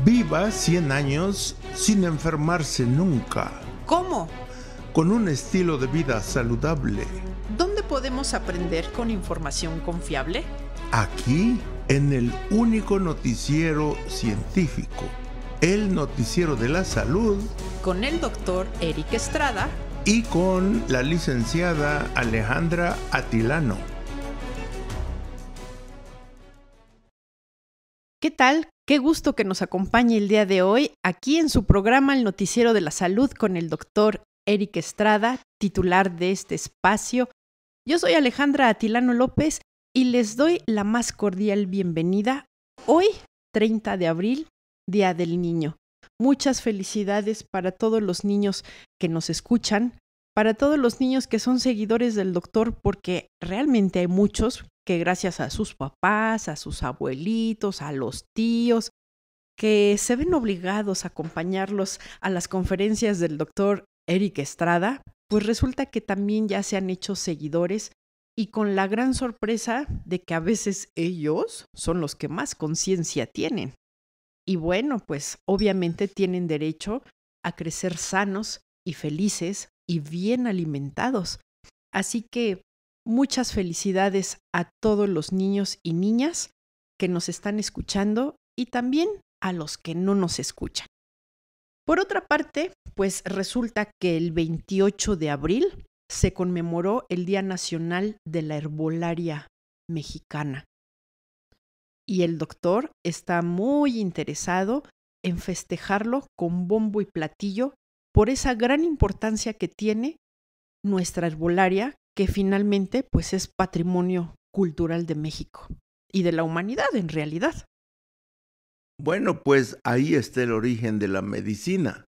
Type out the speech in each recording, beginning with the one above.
Viva 100 años sin enfermarse nunca, ¿Cómo? con un estilo de vida saludable. ¿Dónde podemos aprender con información confiable? Aquí, en el único noticiero científico, el Noticiero de la Salud, Con el doctor Eric Estrada. y con la licenciada Alejandra Atilano. ¿Qué tal? Qué gusto que nos acompañe el día de hoy aquí en su programa El Noticiero de la Salud con el doctor Eric Estrada, titular de este espacio. Yo soy Alejandra Atilano López y les doy la más cordial bienvenida hoy, 30 de abril, Día del Niño. Muchas felicidades para todos los niños que nos escuchan, para todos los niños que son seguidores del doctor, porque realmente hay muchos que gracias a sus papás, a sus abuelitos, a los tíos, que se ven obligados a acompañarlos a las conferencias del doctor Eric Estrada, pues resulta que también ya se han hecho seguidores y con la gran sorpresa de que a veces ellos son los que más conciencia tienen. Y bueno, pues obviamente tienen derecho a crecer sanos y felices y bien alimentados. Así que muchas felicidades a todos los niños y niñas que nos están escuchando y también a los que no nos escuchan. Por otra parte, pues resulta que el 28 de abril se conmemoró el Día Nacional de la Herbolaria Mexicana. Y el doctor está muy interesado en festejarlo con bombo y platillo por esa gran importancia que tiene nuestra herbolaria, que finalmente pues es patrimonio cultural de México y de la humanidad en realidad. Bueno, pues ahí está el origen de la medicina.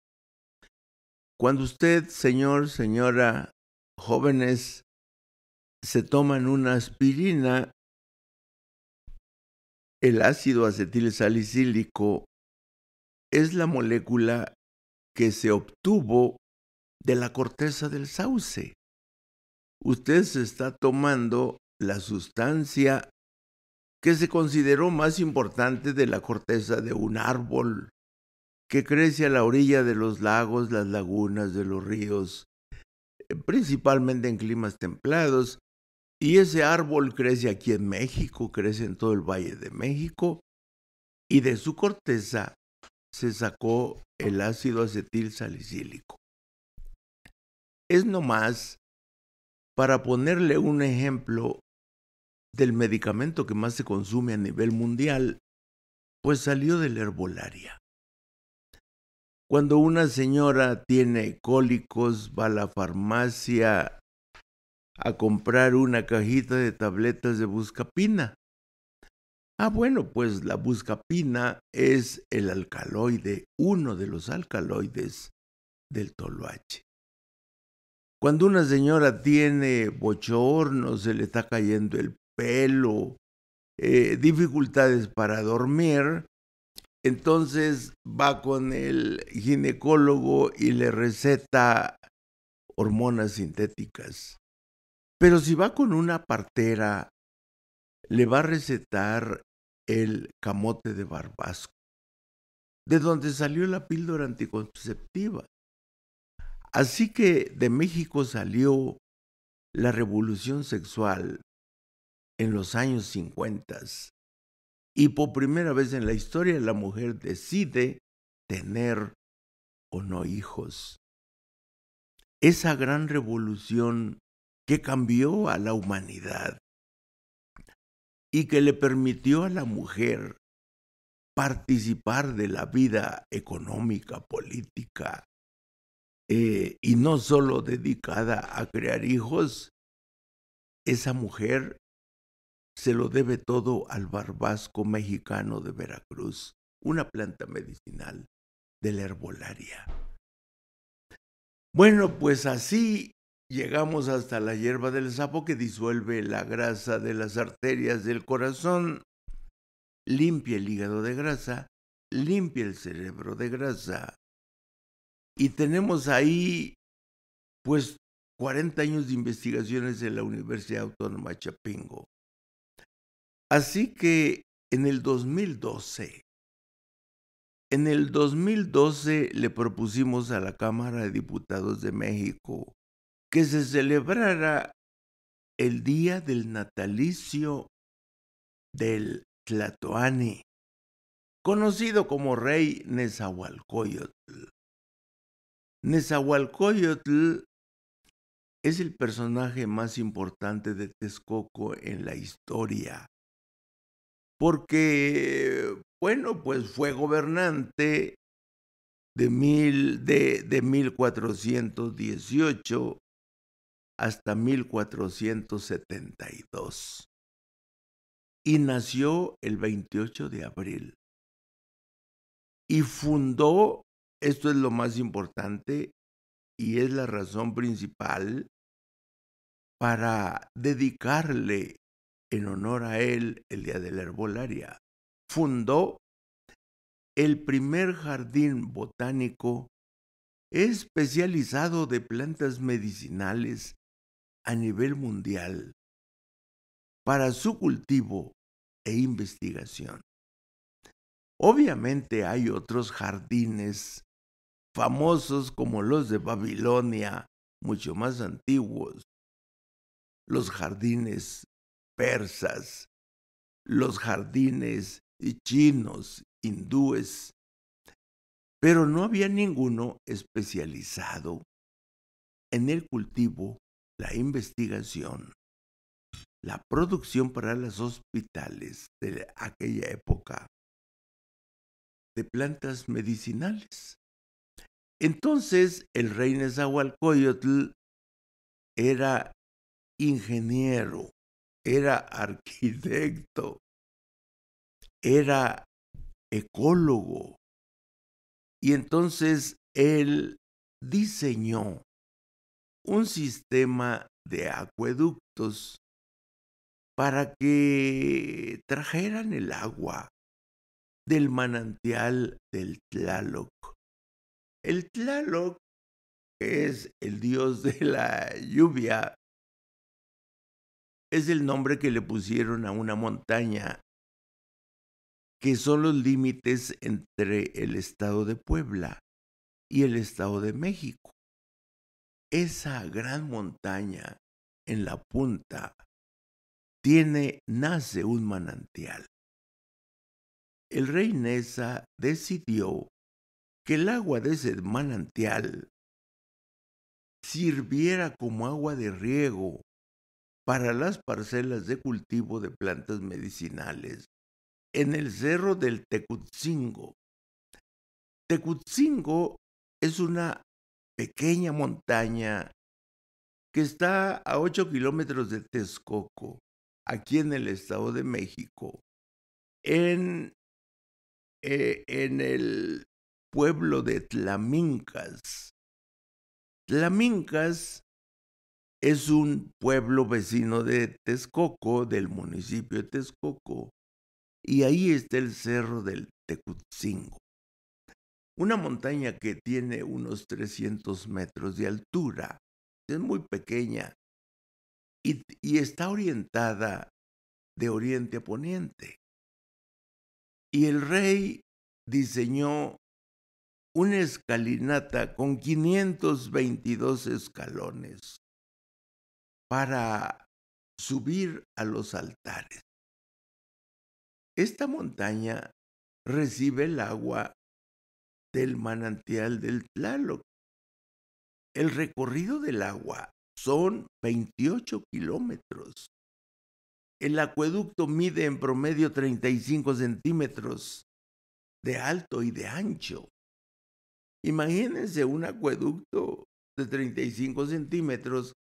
Cuando usted, señor, señora, jóvenes, se toman una aspirina, el ácido acetilsalicílico es la molécula que se obtuvo de la corteza del sauce. Usted se está tomando la sustancia que se consideró más importante de la corteza de un árbol que crece a la orilla de los lagos, las lagunas, de los ríos, principalmente en climas templados. Y ese árbol crece aquí en México, crece en todo el Valle de México, y de su corteza se sacó el ácido acetilsalicílico. Es nomás para ponerle un ejemplo del medicamento que más se consume a nivel mundial, pues salió de la herbolaria. Cuando una señora tiene cólicos, va a la farmacia a comprar una cajita de tabletas de buscapina. Bueno, pues la buscapina es el alcaloide, uno de los alcaloides del toloache. Cuando una señora tiene bochorno, se le está cayendo el pelo, dificultades para dormir, entonces va con el ginecólogo y le receta hormonas sintéticas. Pero si va con una partera, le va a recetar el camote de Barbasco, de donde salió la píldora anticonceptiva. Así que de México salió la revolución sexual en los años 50 y por primera vez en la historia la mujer decide tener o no hijos. Esa gran revolución que cambió a la humanidad y que le permitió a la mujer participar de la vida económica, política, y no solo dedicada a crear hijos, esa mujer se lo debe todo al barbasco mexicano de Veracruz, una planta medicinal de la herbolaria. Bueno, pues así llegamos hasta la hierba del sapo que disuelve la grasa de las arterias del corazón, limpia el hígado de grasa, limpia el cerebro de grasa. Y tenemos ahí, pues, 40 años de investigaciones en la Universidad Autónoma de Chapingo. Así que en el 2012 En el 2012 le propusimos a la Cámara de Diputados de México que se celebrara el día del natalicio del Tlatoani, conocido como Rey Nezahualcóyotl. Nezahualcóyotl es el personaje más importante de Texcoco en la historia, porque, bueno, pues fue gobernante de 1418 hasta 1472 y nació el 28 de abril y fundó, esto es lo más importante y es la razón principal para dedicarle en honor a él el Día de la Herbolaria. Fundó el primer jardín botánico especializado de plantas medicinales a nivel mundial para su cultivo e investigación. Obviamente hay otros jardines famosos como los de Babilonia, mucho más antiguos, los jardines persas, los jardines chinos, hindúes, pero no había ninguno especializado en el cultivo, la investigación, la producción para los hospitales de aquella época de plantas medicinales. Entonces el rey Nezahualcóyotl era ingeniero, era arquitecto, era ecólogo, y entonces él diseñó un sistema de acueductos para que trajeran el agua del manantial del Tlaloc. El Tlaloc es el dios de la lluvia, es el nombre que le pusieron a una montaña que son los límites entre el estado de Puebla y el estado de México. Esa gran montaña en la punta nace un manantial. El rey Neza decidió que el agua de ese manantial sirviera como agua de riego para las parcelas de cultivo de plantas medicinales en el cerro del Tecutzingo. Tecutzingo es una pequeña montaña que está a 8 kilómetros de Texcoco, aquí en el Estado de México, en el pueblo de Tlamincas. Tlamincas es un pueblo vecino de Texcoco, del municipio de Texcoco, y ahí está el cerro del Tecutzingo, una montaña que tiene unos 300 metros de altura. Es muy pequeña y está orientada de oriente a poniente. Y el rey diseñó una escalinata con 522 escalones para subir a los altares. Esta montaña recibe el agua del manantial del Tlaloc. El recorrido del agua son 28 kilómetros. El acueducto mide en promedio 35 centímetros de alto y de ancho. Imagínense un acueducto de 35 centímetros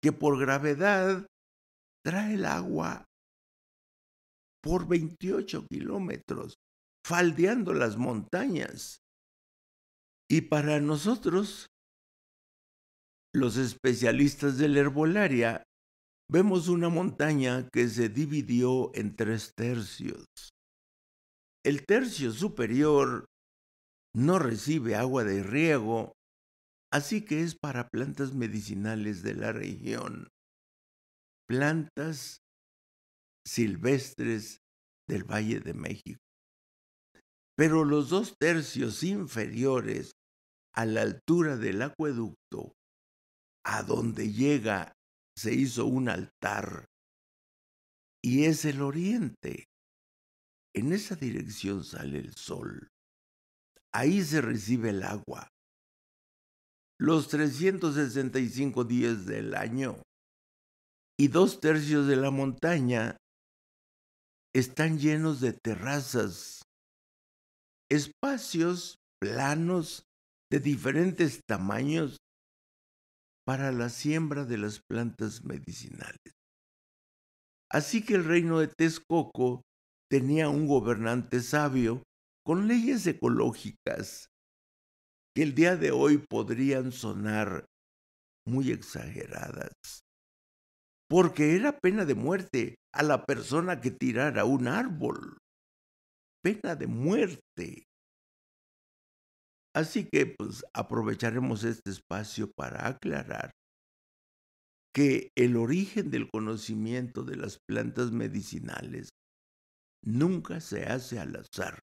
que por gravedad trae el agua por 28 kilómetros, faldeando las montañas. Y para nosotros, los especialistas de la herbolaria, vemos una montaña que se dividió en 3 tercios. El tercio superior no recibe agua de riego, así que es para plantas medicinales de la región, plantas silvestres del Valle de México. pero los 2/3 inferiores a la altura del acueducto, a donde llega, se hizo un altar, y es el oriente. En esa dirección sale el sol. Ahí se recibe el agua. Los 365 días del año y 2/3 de la montaña están llenos de terrazas, espacios planos de diferentes tamaños para la siembra de las plantas medicinales. Así que el reino de Texcoco tenía un gobernante sabio con leyes ecológicas que el día de hoy podrían sonar muy exageradas, porque era pena de muerte a la persona que tirara un árbol. Pena de muerte. Así que pues aprovecharemos este espacio para aclarar que el origen del conocimiento de las plantas medicinales nunca se hace al azar,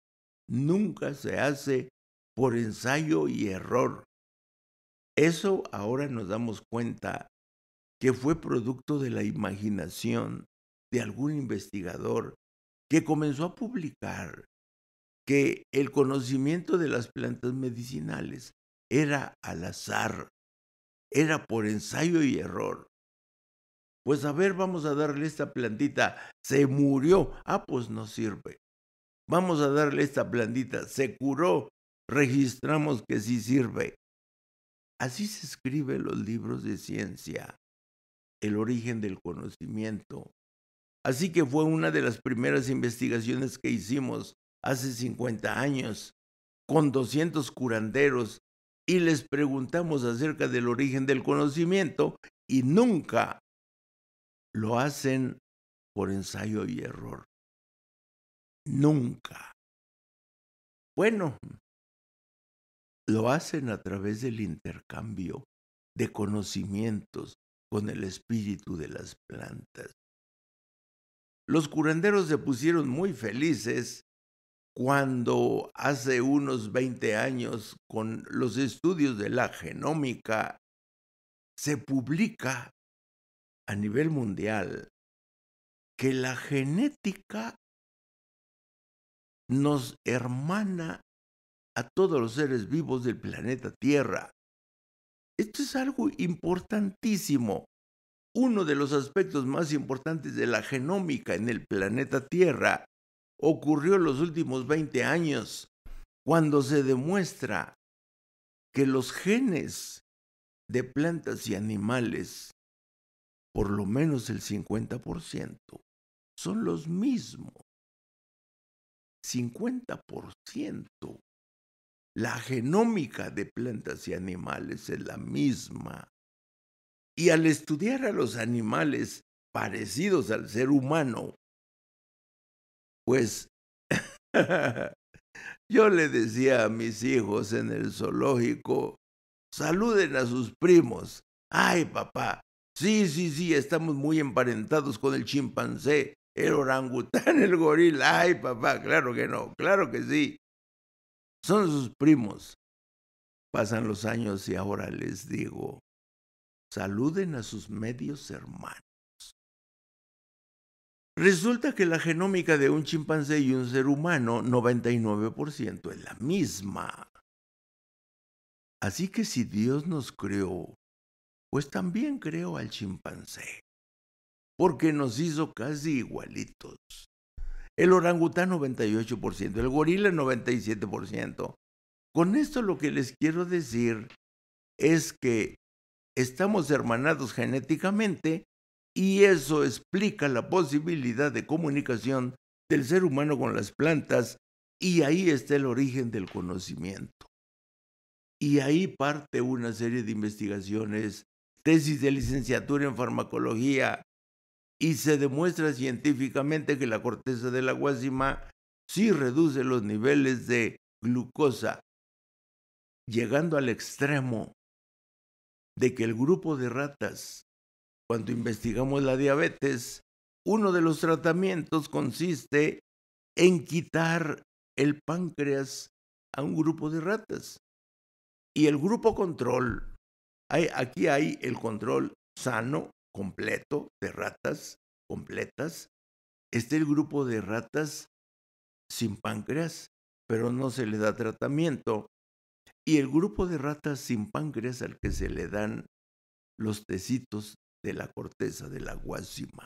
nunca se hace por ensayo y error. Eso ahora nos damos cuenta que fue producto de la imaginación de algún investigador que comenzó a publicar que el conocimiento de las plantas medicinales era al azar, era por ensayo y error. Pues a ver, vamos a darle esta plantita, se murió, pues no sirve. Vamos a darle esta plantita, se curó, registramos que sí sirve. Así se escriben los libros de ciencia, el origen del conocimiento. Así que fue una de las primeras investigaciones que hicimos hace 50 años, con 200 curanderos, y les preguntamos acerca del origen del conocimiento, y nunca lo hacen por ensayo y error. Nunca. Bueno, lo hacen a través del intercambio de conocimientos con el espíritu de las plantas. Los curanderos se pusieron muy felices cuando hace unos 20 años, con los estudios de la genómica, se publica a nivel mundial que la genética nos hermana a todos los seres vivos del planeta Tierra. Esto es algo importantísimo. Uno de los aspectos más importantes de la genómica en el planeta Tierra ocurrió en los últimos 20 años, cuando se demuestra que los genes de plantas y animales, por lo menos el 50%, son los mismos. 50%. La genómica de plantas y animales es la misma. Y al estudiar a los animales parecidos al ser humano, pues yo le decía a mis hijos en el zoológico, saluden a sus primos. Ay, papá, sí, estamos muy emparentados con el chimpancé, el orangután, el gorila. Ay, papá, claro que no, claro que sí. Son sus primos. Pasan los años y ahora les digo, saluden a sus medios hermanos. Resulta que la genómica de un chimpancé y un ser humano, 99% es la misma. Así que si Dios nos creó, pues también creó al chimpancé, porque nos hizo casi igualitos. El orangután 98%, el gorila 97%. Con esto lo que les quiero decir es que estamos hermanados genéticamente y eso explica la posibilidad de comunicación del ser humano con las plantas, y ahí está el origen del conocimiento. Y ahí parte una serie de investigaciones, tesis de licenciatura en farmacología, y se demuestra científicamente que la corteza de la guasima sí reduce los niveles de glucosa, llegando al extremo de que el grupo de ratas, cuando investigamos la diabetes, uno de los tratamientos consiste en quitar el páncreas a un grupo de ratas. Y el grupo control, aquí hay el control sano, completo, de ratas completas. Está el grupo de ratas sin páncreas, pero no se le da tratamiento. Y el grupo de ratas sin páncreas al que se le dan los tecitos de la corteza de la guásima.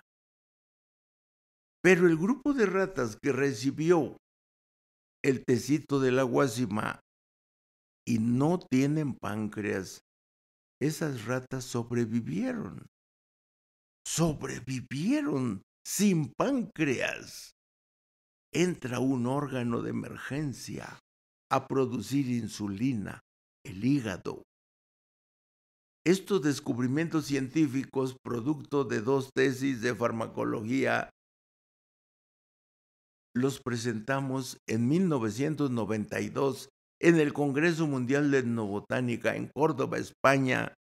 Pero el grupo de ratas que recibió el tecito de la guásima y no tienen páncreas, esas ratas sobrevivieron. Sobrevivieron sin páncreas. Entra un órgano de emergencia a producir insulina, el hígado. Estos descubrimientos científicos, producto de 2 tesis de farmacología, los presentamos en 1992 en el Congreso Mundial de Etnobotánica en Córdoba, España,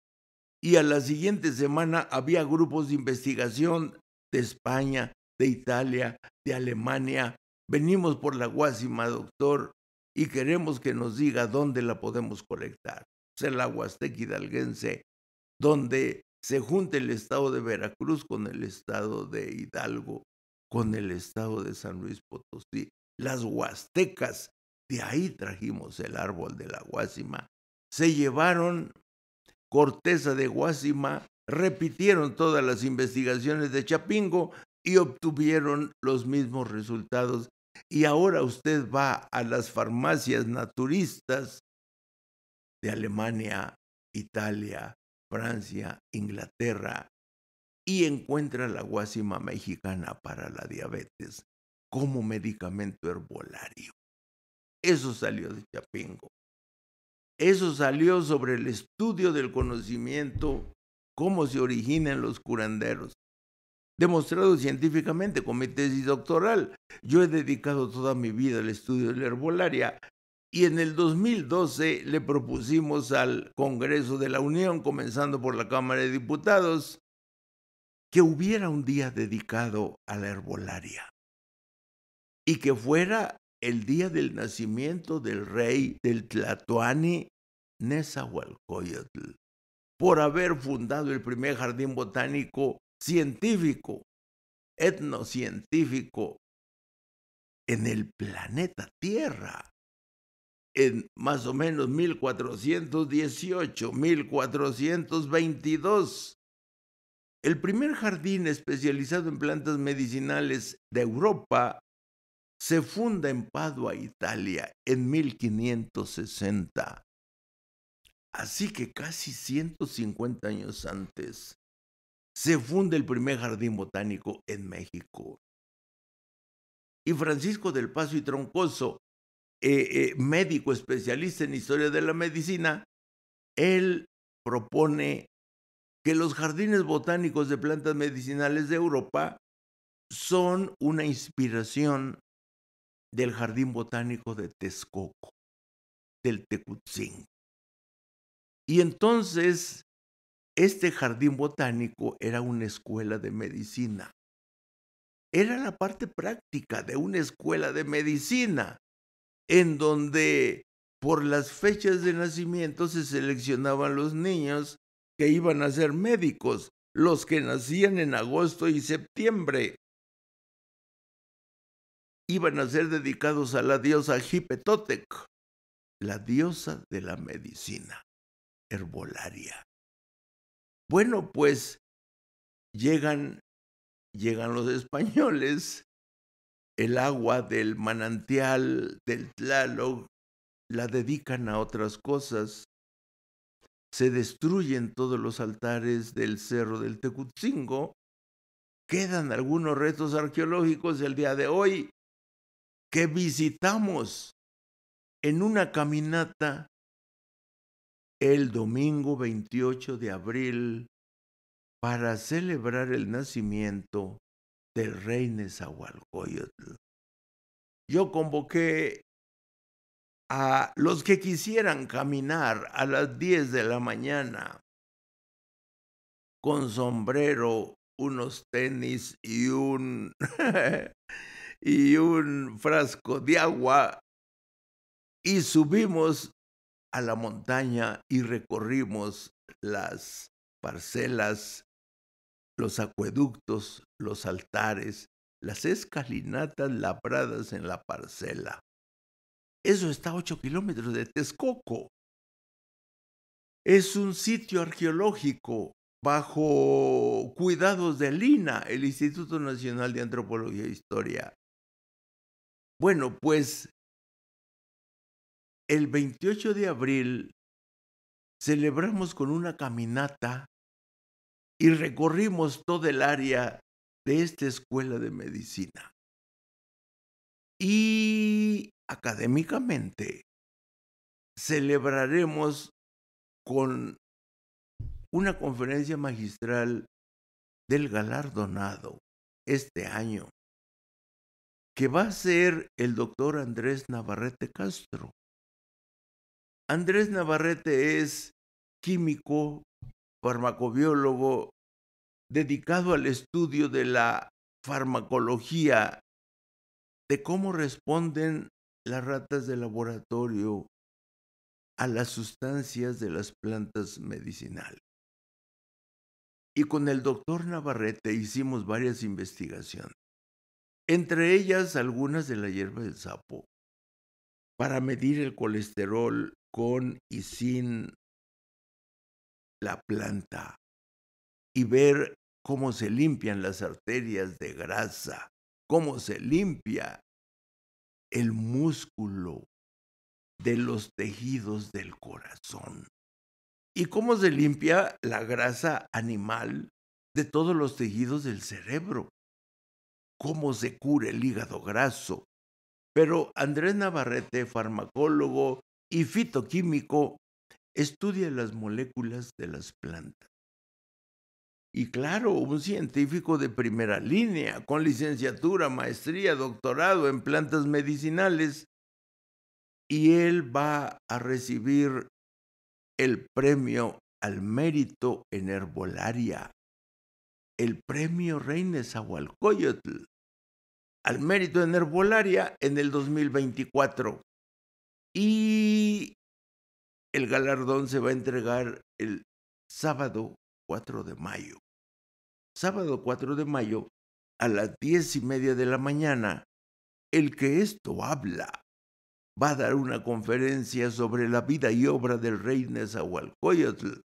y a la siguiente semana había grupos de investigación de España, de Italia, de Alemania. Venimos por la guásima, doctor, y queremos que nos diga dónde la podemos colectar. Es la Huasteca hidalguense, donde se junta el estado de Veracruz con el estado de Hidalgo, con el estado de San Luis Potosí. Las huastecas, de ahí trajimos el árbol de la guásima. Se llevaron corteza de guásima, repitieron todas las investigaciones de Chapingo y obtuvieron los mismos resultados. Y ahora usted va a las farmacias naturistas de Alemania, Italia, Francia, Inglaterra, y encuentra la guásima mexicana para la diabetes como medicamento herbolario. Eso salió de Chapingo. Eso salió sobre el estudio del conocimiento, cómo se originan los curanderos. Demostrado científicamente con mi tesis doctoral. Yo he dedicado toda mi vida al estudio de la herbolaria y en el 2012 le propusimos al Congreso de la Unión, comenzando por la Cámara de Diputados, que hubiera un día dedicado a la herbolaria y que fuera el día del nacimiento del rey del Tlatoani, Nezahualcóyotl, por haber fundado el primer jardín botánico científico, etnocientífico en el planeta Tierra, en más o menos 1418, 1422. El primer jardín especializado en plantas medicinales de Europa se funda en Padua, Italia, en 1560. Así que casi 150 años antes se funda el primer jardín botánico en México. Y Francisco del Paso y Troncoso, médico especialista en historia de la medicina, él propone que los jardines botánicos de plantas medicinales de Europa son una inspiración del jardín botánico de Texcoco, del Tecutzingo. Y entonces, este jardín botánico era una escuela de medicina. Era la parte práctica de una escuela de medicina, en donde por las fechas de nacimiento se seleccionaban los niños que iban a ser médicos, los que nacían en agosto y septiembre. Iban a ser dedicados a la diosa Jipetotec, la diosa de la medicina herbolaria. Bueno, pues llegan los españoles, el agua del manantial del Tlaloc la dedican a otras cosas. Se destruyen todos los altares del cerro del Tecutzingo. Quedan algunos restos arqueológicos el día de hoy que visitamos en una caminata el domingo 28 de abril para celebrar el nacimiento del rey Nezahualcóyotl. Yo convoqué a los que quisieran caminar a las 10 de la mañana con sombrero, unos tenis y un frasco de agua y subimos a la montaña y recorrimos las parcelas, los acueductos, los altares, las escalinatas labradas en la parcela. Eso está a 8 kilómetros de Texcoco. Es un sitio arqueológico bajo cuidados del INAH, el Instituto Nacional de Antropología e Historia. Bueno, pues el 28 de abril celebramos con una caminata y recorrimos todo el área de esta escuela de medicina. Y académicamente celebraremos con una conferencia magistral del galardonado este año, que va a ser el doctor Andrés Navarrete Castro. Andrés Navarrete es químico, farmacobiólogo, dedicado al estudio de la farmacología, de cómo responden las ratas de laboratorio a las sustancias de las plantas medicinales. Y con el doctor Navarrete hicimos varias investigaciones, entre ellas algunas de la hierba del sapo, para medir el colesterol con y sin la planta y ver cómo se limpian las arterias de grasa, cómo se limpia el músculo de los tejidos del corazón y cómo se limpia la grasa animal de todos los tejidos del cerebro, cómo se cura el hígado graso. Pero Andrés Navarrete, farmacólogo y fitoquímico, estudia las moléculas de las plantas. Y claro, un científico de primera línea, con licenciatura, maestría, doctorado en plantas medicinales, y él va a recibir el premio al mérito en herbolaria, el premio Rey Nezahualcóyotl al mérito en herbolaria en el 2024. Y el galardón se va a entregar el sábado 4 de mayo. Sábado 4 de mayo a las 10:30 de la mañana, el que esto habla va a dar una conferencia sobre la vida y obra del rey Nezahualcóyotl.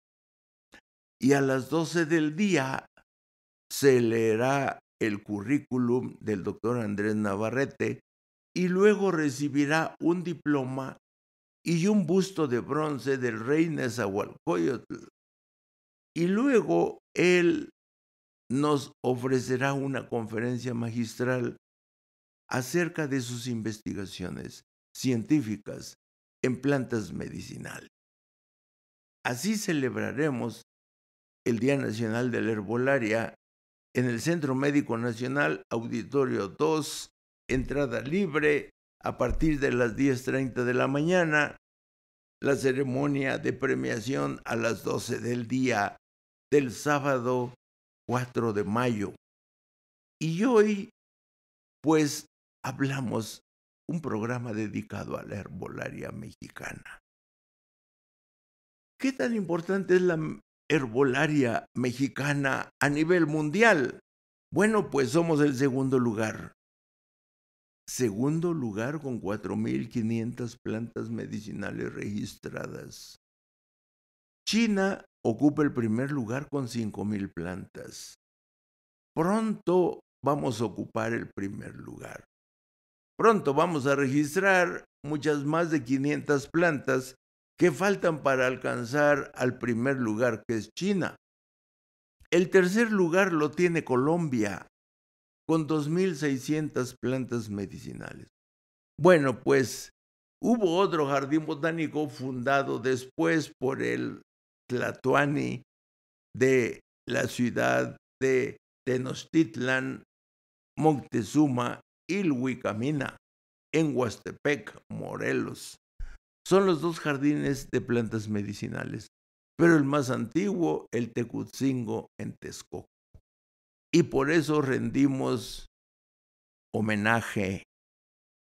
Y a las 12 del día se leerá el currículum del doctor Andrés Navarrete y luego recibirá un diploma y un busto de bronce del rey Nezahualcóyotl. Y luego él nos ofrecerá una conferencia magistral acerca de sus investigaciones científicas en plantas medicinales. Así celebraremos el Día Nacional de la Herbolaria en el Centro Médico Nacional, Auditorio 2, entrada libre a partir de las 10:30 de la mañana, la ceremonia de premiación a las 12 del día del sábado 4 de mayo. Y hoy, pues, hablamos un programa dedicado a la herbolaria mexicana. ¿Qué tan importante es la herbolaria mexicana a nivel mundial? Bueno, pues somos el segundo lugar. Segundo lugar con 4,500 plantas medicinales registradas. China ocupa el primer lugar con 5,000 plantas. Pronto vamos a ocupar el primer lugar. Pronto vamos a registrar muchas más de 500 plantas que faltan para alcanzar al primer lugar, que es China. El tercer lugar lo tiene Colombia, con 2,600 plantas medicinales. Bueno, pues hubo otro jardín botánico fundado después por el Tlatoani de la ciudad de Tenochtitlan, Moctezuma y Ilhuicamina, en Huastepec, Morelos. Son los dos jardines de plantas medicinales, pero el más antiguo, el Tecutzingo, en Texcoco. Y por eso rendimos homenaje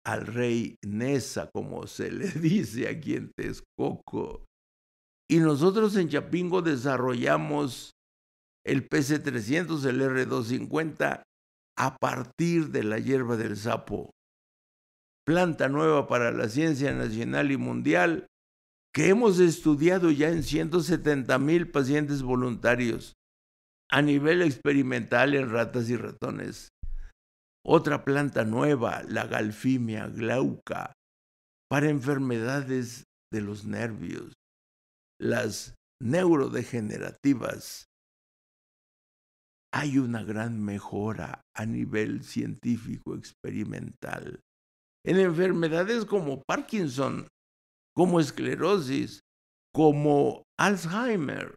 al rey Nesa, como se le dice aquí en Texcoco. Y nosotros en Chapingo desarrollamos el PC300, el R250, a partir de la hierba del sapo. Planta nueva para la ciencia nacional y mundial, que hemos estudiado ya en 170,000 pacientes voluntarios a nivel experimental en ratas y ratones. Otra planta nueva, la Galfimia glauca, para enfermedades de los nervios, las neurodegenerativas. Hay una gran mejora a nivel científico experimental en enfermedades como Parkinson, como esclerosis, como Alzheimer.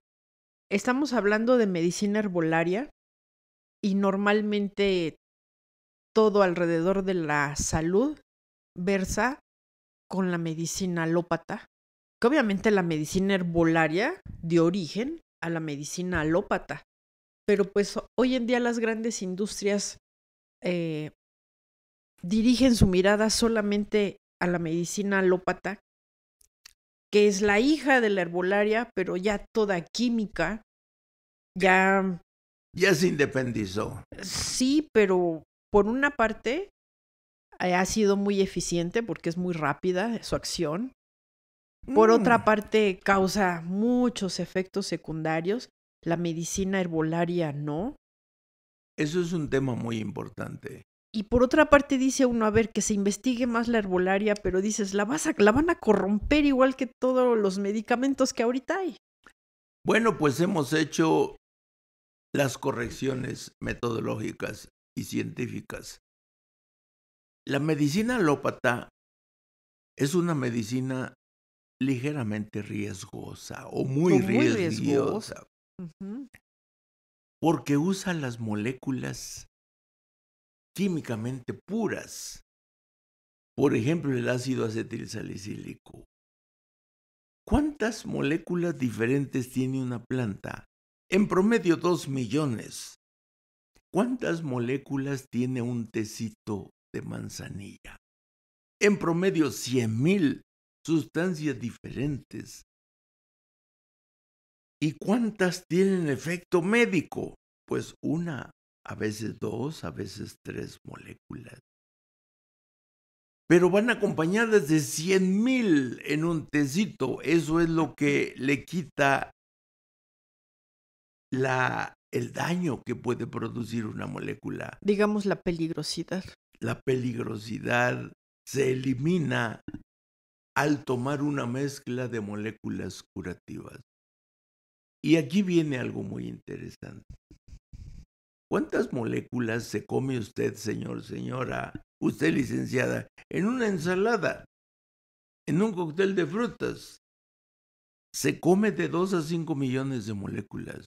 Estamos hablando de medicina herbolaria y normalmente todo alrededor de la salud versa con la medicina alópata, que obviamente la medicina herbolaria dio origen a la medicina alópata, pero pues hoy en día las grandes industrias dirigen su mirada solamente a la medicina alópata, que es la hija de la herbolaria, pero ya toda química, ya se independizó. Sí, pero por una parte ha sido muy eficiente porque es muy rápida su acción. Por otra parte causa muchos efectos secundarios. La medicina herbolaria no. Eso es un tema muy importante. Y por otra parte dice uno, a ver, que se investigue más la herbolaria, pero dices, la van a corromper igual que todos los medicamentos que ahorita hay. Bueno, pues hemos hecho las correcciones metodológicas y científicas. La medicina alópata es una medicina ligeramente riesgosa o muy riesgosa. Uh-huh. Porque usa las moléculas químicamente puras. Por ejemplo, el ácido acetilsalicílico. ¿Cuántas moléculas diferentes tiene una planta? En promedio 2 millones. ¿Cuántas moléculas tiene un tecito de manzanilla? En promedio 100,000 sustancias diferentes. ¿Y cuántas tienen efecto médico? Pues una, a veces 2, a veces 3 moléculas. Pero van acompañadas de 100,000 en un tecito. Eso es lo que le quita el daño que puede producir una molécula. Digamos la peligrosidad. La peligrosidad se elimina al tomar una mezcla de moléculas curativas. Y aquí viene algo muy interesante. ¿Cuántas moléculas se come usted, señor, señora, usted licenciada, en una ensalada, en un cóctel de frutas? Se come de 2 a 5 millones de moléculas.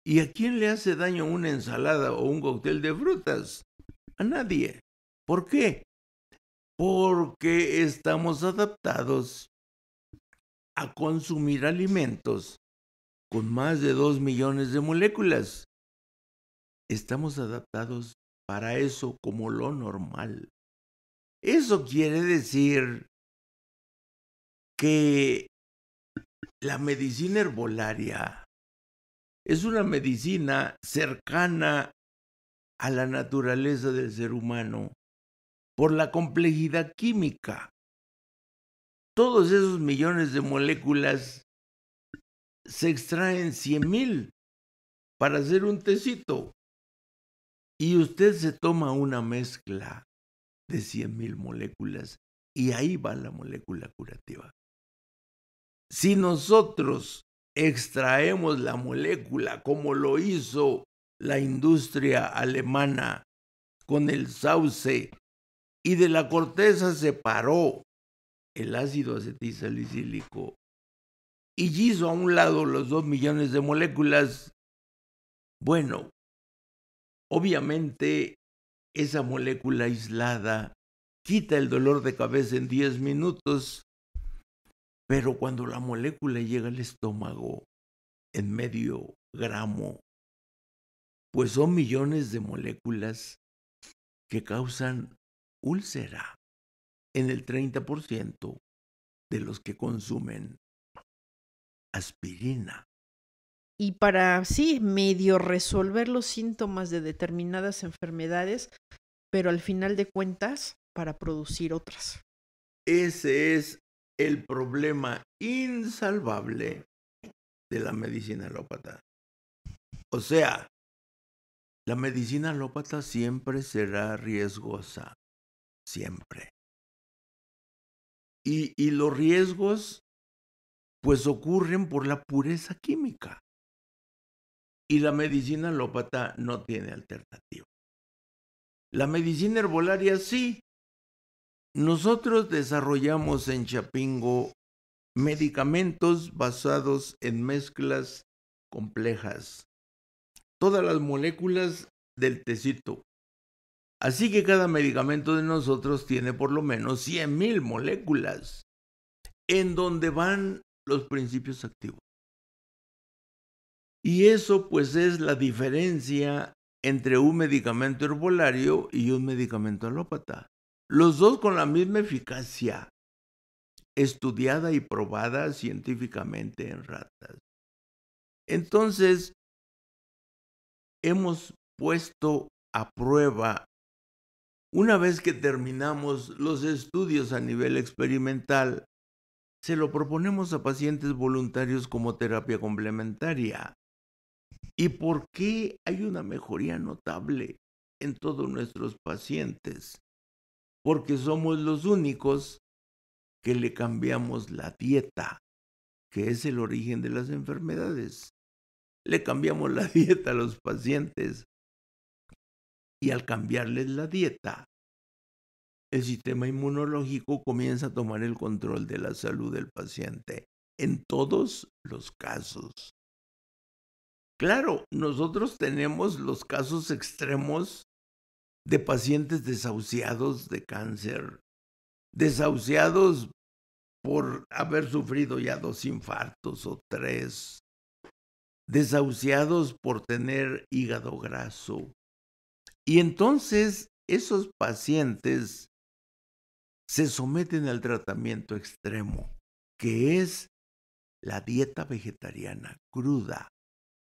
¿Y a quién le hace daño una ensalada o un cóctel de frutas? A nadie. ¿Por qué? Porque estamos adaptados a consumir alimentos con más de 2 millones de moléculas. Estamos adaptados para eso como lo normal. Eso quiere decir que la medicina herbolaria es una medicina cercana a la naturaleza del ser humano por la complejidad química. Todos esos millones de moléculas se extraen 100,000 para hacer un tecito. Y usted se toma una mezcla de 100,000 moléculas y ahí va la molécula curativa. Si nosotros extraemos la molécula como lo hizo la industria alemana con el sauce y de la corteza separó el ácido acetilsalicílico y hizo a un lado los 2 millones de moléculas, bueno, obviamente esa molécula aislada quita el dolor de cabeza en 10 minutos, pero cuando la molécula llega al estómago en medio gramo, pues son millones de moléculas que causan úlcera en el 30% de los que consumen aspirina. Y para, sí, medio resolver los síntomas de determinadas enfermedades, pero al final de cuentas, para producir otras. Ese es el problema insalvable de la medicina alópata. O sea, la medicina alópata siempre será riesgosa, siempre. Y los riesgos, pues, ocurren por la pureza química. Y la medicina alópata no tiene alternativa. La medicina herbolaria sí. Nosotros desarrollamos en Chapingo medicamentos basados en mezclas complejas. Todas las moléculas del tecito. Así que cada medicamento de nosotros tiene por lo menos 100,000 moléculas en donde van los principios activos. Y eso pues es la diferencia entre un medicamento herbolario y un medicamento alópata. Los dos con la misma eficacia, estudiada y probada científicamente en ratas. Entonces, hemos puesto a prueba, una vez que terminamos los estudios a nivel experimental, se lo proponemos a pacientes voluntarios como terapia complementaria. ¿Y por qué hay una mejoría notable en todos nuestros pacientes? Porque somos los únicos que le cambiamos la dieta, que es el origen de las enfermedades. Le cambiamos la dieta a los pacientes y al cambiarles la dieta, el sistema inmunológico comienza a tomar el control de la salud del paciente en todos los casos. Claro, nosotros tenemos los casos extremos de pacientes desahuciados de cáncer, desahuciados por haber sufrido ya 2 infartos o 3, desahuciados por tener hígado graso. Y entonces esos pacientes se someten al tratamiento extremo, que es la dieta vegetariana cruda.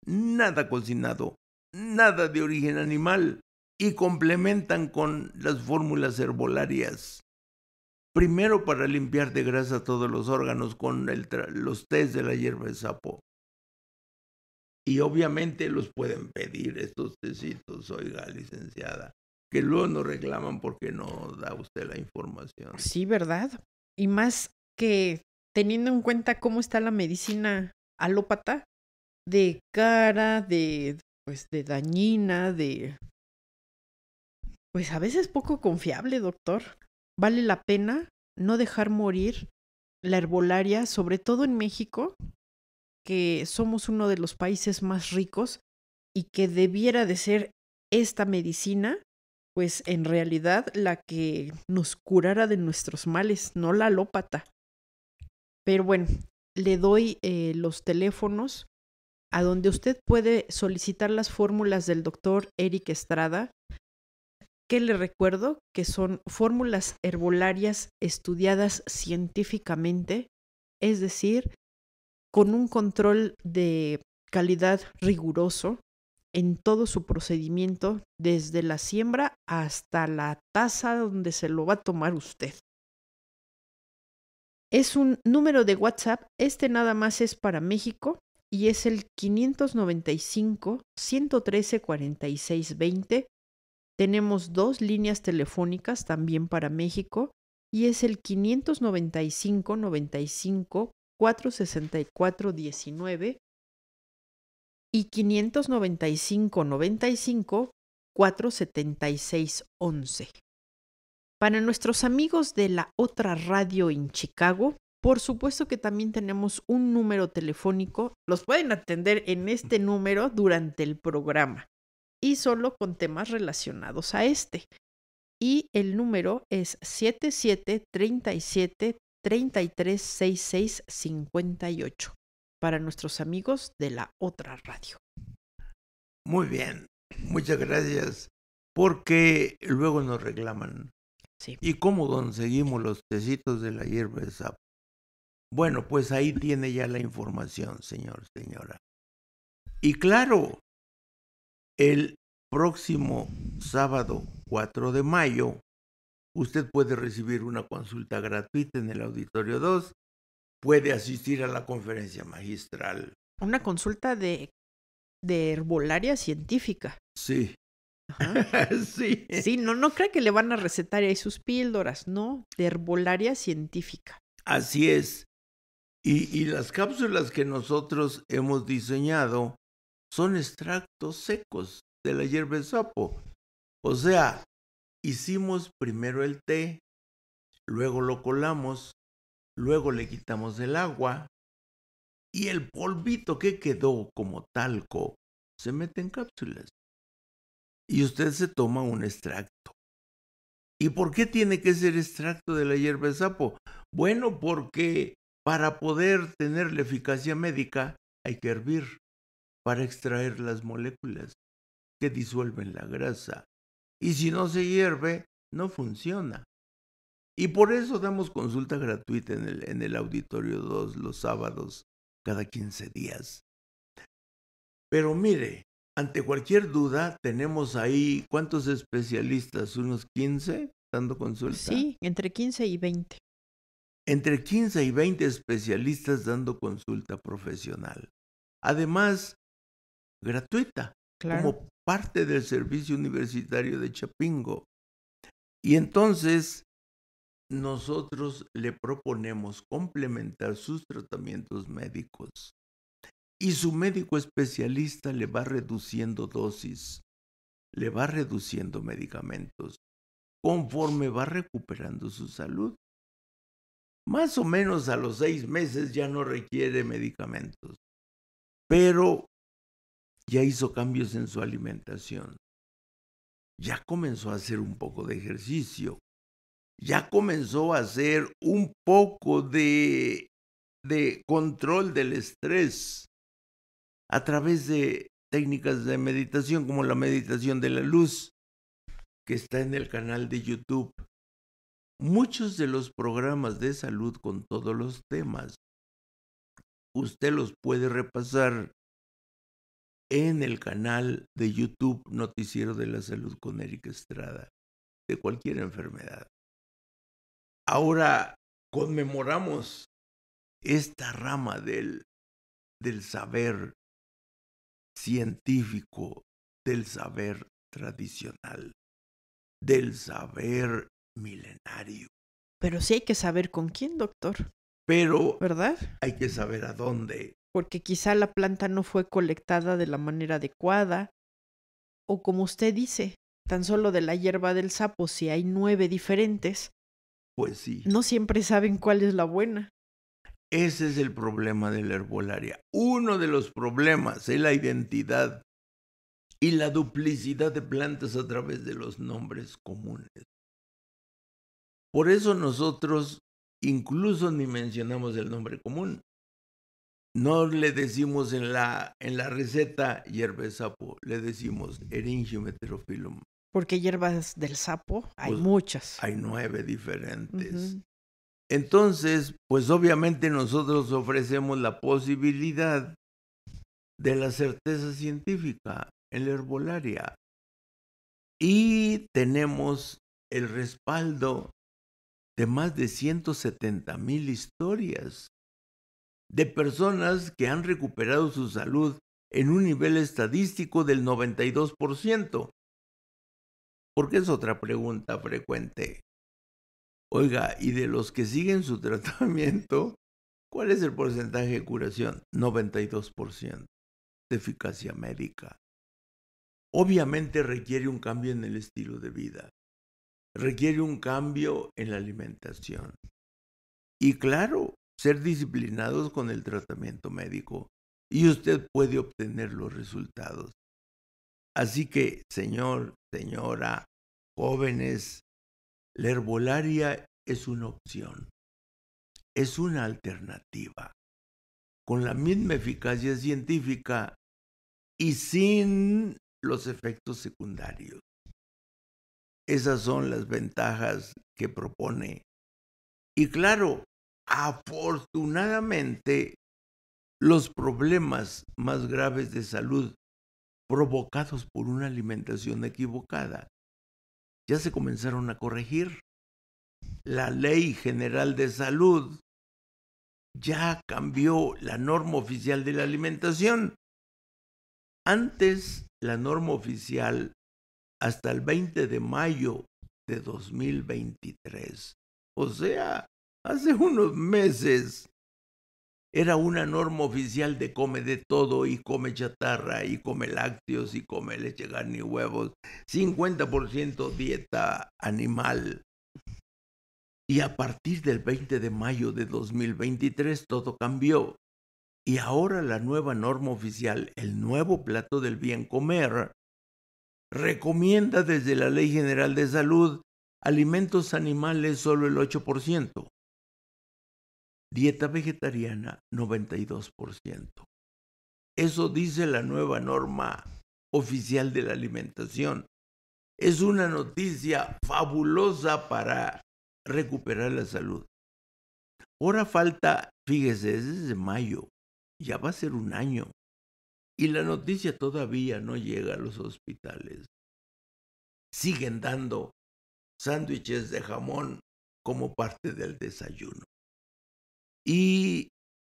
Nada cocinado, nada de origen animal, y complementan con las fórmulas herbolarias. Primero para limpiar de grasa todos los órganos con los tés de la hierba de sapo. Y obviamente los pueden pedir estos tecitos, oiga, licenciada, que luego nos reclaman porque no da usted la información. Sí, ¿verdad? Y más que teniendo en cuenta cómo está la medicina alópata, de cara, de dañina, pues a veces poco confiable, doctor. Vale la pena no dejar morir la herbolaria, sobre todo en México, que somos uno de los países más ricos y que debiera de ser esta medicina, pues en realidad la que nos curara de nuestros males, no la alópata. Pero bueno, le doy los teléfonos a donde usted puede solicitar las fórmulas del doctor Eric Estrada, que le recuerdo que son fórmulas herbolarias estudiadas científicamente, es decir, con un control de calidad riguroso en todo su procedimiento, desde la siembra hasta la taza donde se lo va a tomar usted. Es un número de WhatsApp, nada más es para México, y es el 595-113-4620. Tenemos 2 líneas telefónicas también para México, y es el 595-95-464-19 y 595-95-476-11. Para nuestros amigos de la otra radio en Chicago, por supuesto que también tenemos un número telefónico. Los pueden atender en este número durante el programa y solo con temas relacionados a este. Y el número es 77-37-3366-58 para nuestros amigos de la otra radio. Muy bien, muchas gracias, porque luego nos reclaman. Sí. ¿Y cómo conseguimos los tecitos de la hierba de sapo? Bueno, pues ahí tiene ya la información, señor, señora. Y claro, el próximo sábado 4 de mayo, usted puede recibir una consulta gratuita en el Auditorio 2, puede asistir a la conferencia magistral. Una consulta de herbolaria científica. Sí. Ajá. Sí. Sí, no cree que le van a recetar ahí sus píldoras, no, de herbolaria científica. Así es. Y las cápsulas que nosotros hemos diseñado son extractos secos de la hierba de sapo. O sea, hicimos primero el té, luego lo colamos, luego le quitamos el agua y el polvito que quedó como talco se mete en cápsulas. Y usted se toma un extracto. ¿Y por qué tiene que ser extracto de la hierba de sapo? Bueno, porque para poder tener la eficacia médica hay que hervir para extraer las moléculas que disuelven la grasa. Y si no se hierve, no funciona. Y por eso damos consulta gratuita en el Auditorio 2 los sábados, cada 15 días. Pero mire, ante cualquier duda, tenemos ahí, ¿cuántos especialistas? ¿Unos 15 dando consulta? Sí, entre 15 y 20. Entre 15 y 20 especialistas dando consulta profesional. Además, gratuita, Claro. como parte del servicio universitario de Chapingo. Y entonces, nosotros le proponemos complementar sus tratamientos médicos. Y su médico especialista le va reduciendo dosis, le va reduciendo medicamentos, conforme va recuperando su salud. Más o menos a los 6 meses ya no requiere medicamentos, pero ya hizo cambios en su alimentación, ya comenzó a hacer un poco de ejercicio, ya comenzó a hacer un poco de control del estrés a través de técnicas de meditación como la meditación de la luz, que está en el canal de YouTube. Muchos de los programas de salud con todos los temas, usted los puede repasar en el canal de YouTube Noticiero de la Salud con Eric Estrada, de cualquier enfermedad. Ahora conmemoramos esta rama del saber científico, del saber tradicional, del saber milenario. Pero sí hay que saber con quién, doctor, Pero ¿verdad? hay que saber a dónde. Porque quizá la planta no fue colectada de la manera adecuada, o como usted dice, tan solo de la hierba del sapo, si hay 9 diferentes, Pues sí. no siempre saben cuál es la buena. Ese es el problema de la herbolaria. Uno de los problemas es la identidad y la duplicidad de plantas a través de los nombres comunes. Por eso nosotros incluso ni mencionamos el nombre común. No le decimos en la receta hierba de sapo, le decimos Eryngium heterophyllum. Porque hierbas del sapo hay Pues, muchas. Hay 9 diferentes. Ujú. Entonces, pues obviamente nosotros ofrecemos la posibilidad de la certeza científica en la herbolaria. Y tenemos el respaldo de más de 170,000 historias de personas que han recuperado su salud en un nivel estadístico del 92%. Porque es otra pregunta frecuente. Oiga, y de los que siguen su tratamiento, ¿cuál es el porcentaje de curación? 92% de eficacia médica. Obviamente requiere un cambio en el estilo de vida, requiere un cambio en la alimentación y claro, ser disciplinados con el tratamiento médico y usted puede obtener los resultados. Así que, señor, señora, jóvenes, la herbolaria es una opción, es una alternativa, con la misma eficacia científica y sin los efectos secundarios. Esas son las ventajas que propone. Y claro, afortunadamente, los problemas más graves de salud provocados por una alimentación equivocada ya se comenzaron a corregir. La Ley General de Salud ya cambió la norma oficial de la alimentación. Antes, la norma oficial, hasta el 20 de mayo de 2023, o sea, hace unos meses, era una norma oficial de come de todo y come chatarra y come lácteos y come leche, carne y huevos, 50% dieta animal. Y a partir del 20 de mayo de 2023 todo cambió. Y ahora la nueva norma oficial, el nuevo plato del bien comer, recomienda desde la Ley General de Salud alimentos animales solo el 8%. Dieta vegetariana, 92%. Eso dice la nueva norma oficial de la alimentación. Es una noticia fabulosa para recuperar la salud. Ahora falta, fíjese, es desde mayo, ya va a ser un año. Y la noticia todavía no llega a los hospitales. Siguen dando sándwiches de jamón como parte del desayuno. Y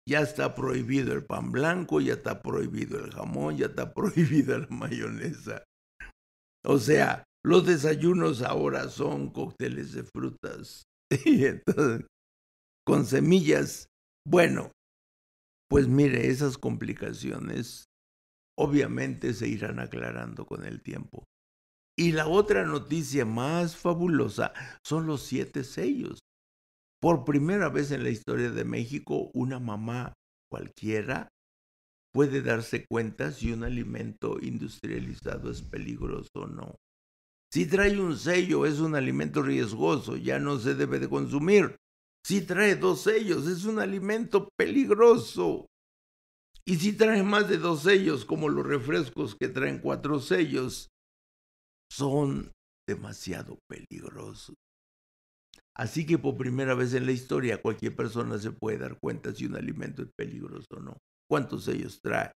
ya está prohibido el pan blanco, ya está prohibido el jamón, ya está prohibida la mayonesa. O sea, los desayunos ahora son cócteles de frutas. Y entonces, con semillas. Bueno, pues mire, esas complicaciones obviamente se irán aclarando con el tiempo. Y la otra noticia más fabulosa son los 7 sellos. Por primera vez en la historia de México, una mamá cualquiera puede darse cuenta si un alimento industrializado es peligroso o no. Si trae un sello, es un alimento riesgoso, ya no se debe de consumir. Si trae 2 sellos, es un alimento peligroso. Y si trae más de 2 sellos, como los refrescos que traen 4 sellos, son demasiado peligrosos. Así que por primera vez en la historia, cualquier persona se puede dar cuenta si un alimento es peligroso o no. ¿Cuántos sellos trae?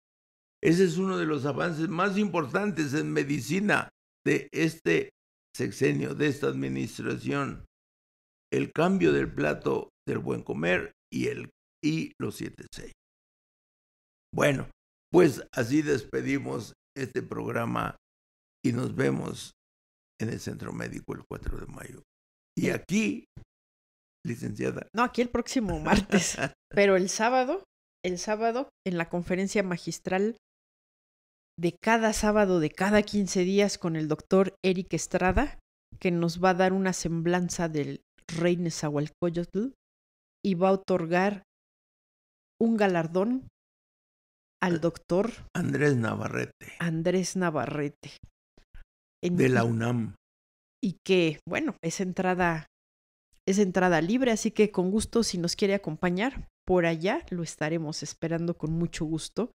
Ese es uno de los avances más importantes en medicina de este sexenio, de esta administración. El cambio del plato del buen comer y los 7 sellos. Bueno, pues así despedimos este programa y nos vemos en el Centro Médico el 4 de mayo. Y aquí, licenciada. No, aquí el próximo martes. Pero el sábado, en la conferencia magistral de cada sábado, de cada 15 días, con el doctor Eric Estrada, que nos va a dar una semblanza del rey Nezahualcóyotl y va a otorgar un galardón al doctor Andrés Navarrete. De la UNAM. Y que, bueno, es entrada libre, así que con gusto, si nos quiere acompañar por allá, lo estaremos esperando con mucho gusto.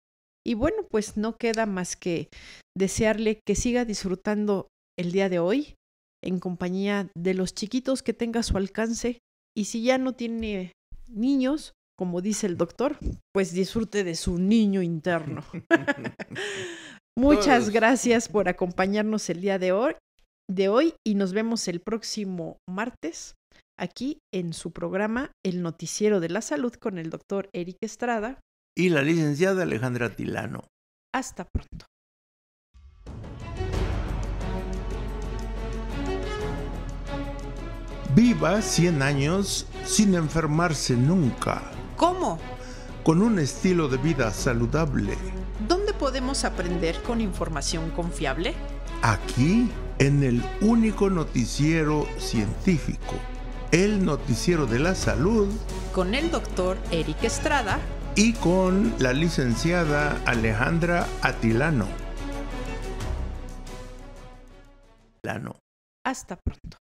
Y bueno, pues no queda más que desearle que siga disfrutando el día de hoy en compañía de los chiquitos que tenga a su alcance. Y si ya no tiene niños, como dice el doctor, pues disfrute de su niño interno. Muchas gracias por acompañarnos el día de hoy y nos vemos el próximo martes aquí en su programa El Noticiero de la Salud con el doctor Eric Estrada y la licenciada Alejandra Tilano. Hasta pronto. Viva 100 años sin enfermarse nunca. ¿Cómo? Con un estilo de vida saludable. ¿Dónde podemos aprender con información confiable? Aquí, en el único noticiero científico, el Noticiero de la Salud, con el doctor Eric Estrada y con la licenciada Alejandra Atilano. Hasta pronto.